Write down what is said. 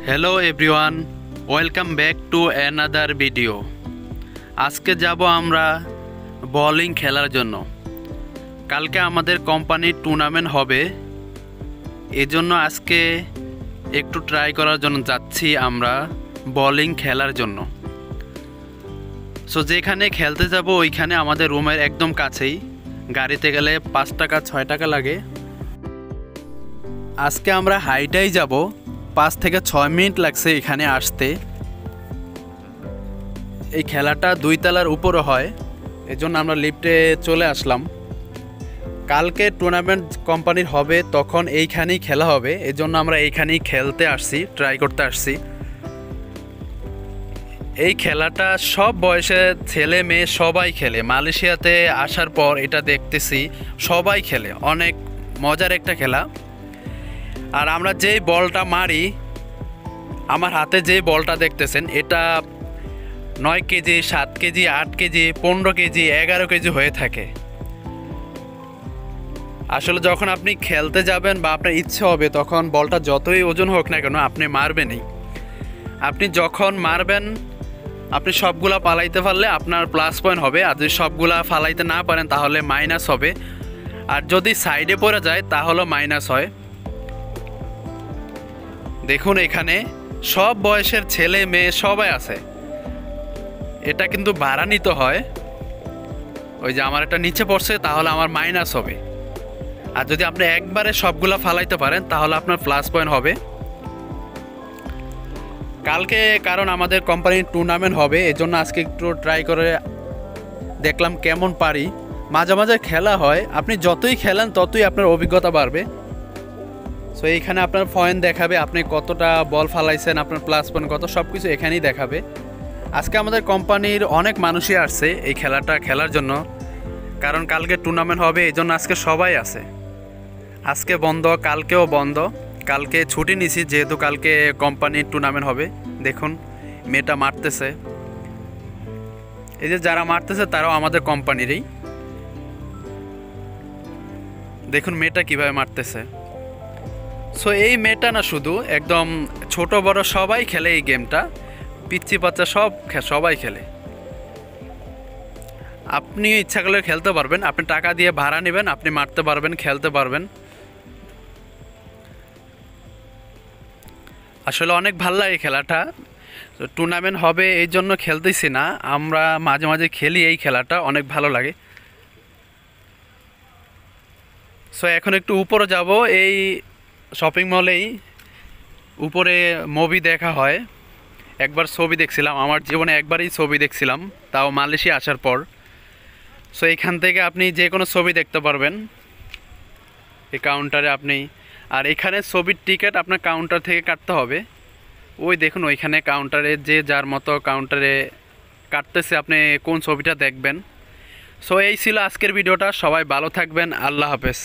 Hello everyone, welcome back to another video. আজকে যাব আমরা বোলিং খেলার জন্য। কালকে আমাদের কোম্পানির টুর্নামেন্ট হবে, এজন্য আজকে একটু ট্রাই করার জন্য যাচ্ছি আমরা বোলিং খেলার জন্য। সো যেখানে খেলতে যাব ওইখানে আমাদের রুমের একদম কাছেই, গাড়িতে গেলে 5 টাকা 6 টাকা লাগে। আজকে আমরা হাইটাই যাব, 5 থেকে 6 মিনিট লাগছে এখানে আসতে। এই খেলাটা 2 তলার উপরে হয়, এজন্য আমরা লিফটে চলে আসলাম। কালকে টুর্নামেন্ট কোম্পানির হবে, তখন এইখানেই খেলা হবে, এজন্য আমরা এইখানেই খেলতে আসছি, ট্রাই করতে আসছি। এই খেলাটা সব বয়সের ছেলে মেয়ে সবাই খেলে। মালয়েশিয়াতে আসার পর এটা দেখতেছি সবাই খেলে, অনেক মজার একটা খেলা। আর আমরা যেই বলটা মারি, আমার হাতে যে বলটা দেখতেছেন, এটা 9 KG 7 KG 8 KG 15 KG 11 KG হয়ে থাকে। আসলে যখন আপনি খেলতে যাবেন বা আপনার ইচ্ছে হবে, তখন বলটা যতই ওজন হোক না কেন আপনি মারবেনই। আপনি যখন মারবেন, আপনি সবগুলা পালাইতে পারলে আপনার প্লাস পয়েন্ট হবে, আর যদি সবগুলা ফালাইতে না পারেন তাহলে মাইনাস হবে। আর যদি সাইডে পড়ে যায় তাহলে মাইনাস হয়। দেখুন এখানে সব বয়সের ছেলে মেয়ে সবাই আছে। এটা কিন্তু ভাড়া নিতে হয়। ওই যে আমার একটা নিচে পড়ছে, তাহলে আমার মাইনাস হবে। আর যদি আপনি একবারে সবগুলা ফালাইতে পারেন তাহলে আপনার প্লাস পয়েন্ট হবে। কালকে কারণ আমাদের কোম্পানির টুর্নামেন্ট হবে, এজন্য আজকে একটু ট্রাই করে দেখলাম কেমন পারি। মাঝে মাঝে খেলা হয়, আপনি যতই খেলেন ততই আপনার অভিজ্ঞতা বাড়বে। সো এইখানে আপনার পয়েন্ট দেখাবে, আপনি কতটা বল ফালাইছেন, আপনার প্লাস পয়েন্ট কত, সব কিছু এখানেই দেখাবে। আজকে আমাদের কোম্পানির অনেক মানুষই আসছে এই খেলাটা খেলার জন্য, কারণ কালকে টুর্নামেন্ট হবে, এই জন্য আজকে সবাই আছে। আজকে বন্ধ, কালকেও বন্ধ। কালকে ছুটি নিছি যেহেতু কালকে কোম্পানির টুর্নামেন্ট হবে। দেখুন মেয়েটা মারতেছে, এই যে যারা মারতেছে তারাও আমাদের কোম্পানিরই। দেখুন মেয়েটা কিভাবে মারতেছে। সো এই মেয়েটা না, শুধু একদম ছোট বড় সবাই খেলে এই গেমটা, পিচ্চি বাচ্চা সবাই খেলে। আপনি ইচ্ছা করলে খেলতে পারবেন, আপনি টাকা দিয়ে ভাড়া নেবেন, আপনি মারতে পারবেন, খেলতে পারবেন। আসলে অনেক ভালো লাগে খেলাটা। টুর্নামেন্ট হবে এই জন্য খেলতেছি না, আমরা মাঝে মাঝে খেলি এই খেলাটা, অনেক ভালো লাগে। সো এখন একটু উপরে যাব, এই শপিং মলেই উপরে মুভি দেখা হয়। একবার ছবি দেখছিলাম, আমার জীবনে একবারই ছবি দেখছিলাম, তাও মালয়েশিয়া আসার পর। সো এখান থেকে আপনি যে কোনো ছবি দেখতে পারবেন এই কাউন্টারে আপনি। আর এখানে ছবির টিকিট আপনার কাউন্টার থেকে কাটতে হবে। ওই দেখুন ওইখানে কাউন্টারে যে যার মতো কাউন্টারে কাটতেছে, আপনি কোন ছবিটা দেখবেন। সো এই ছিল আজকের ভিডিওটা। সবাই ভালো থাকবেন, আল্লাহ হাফেজ।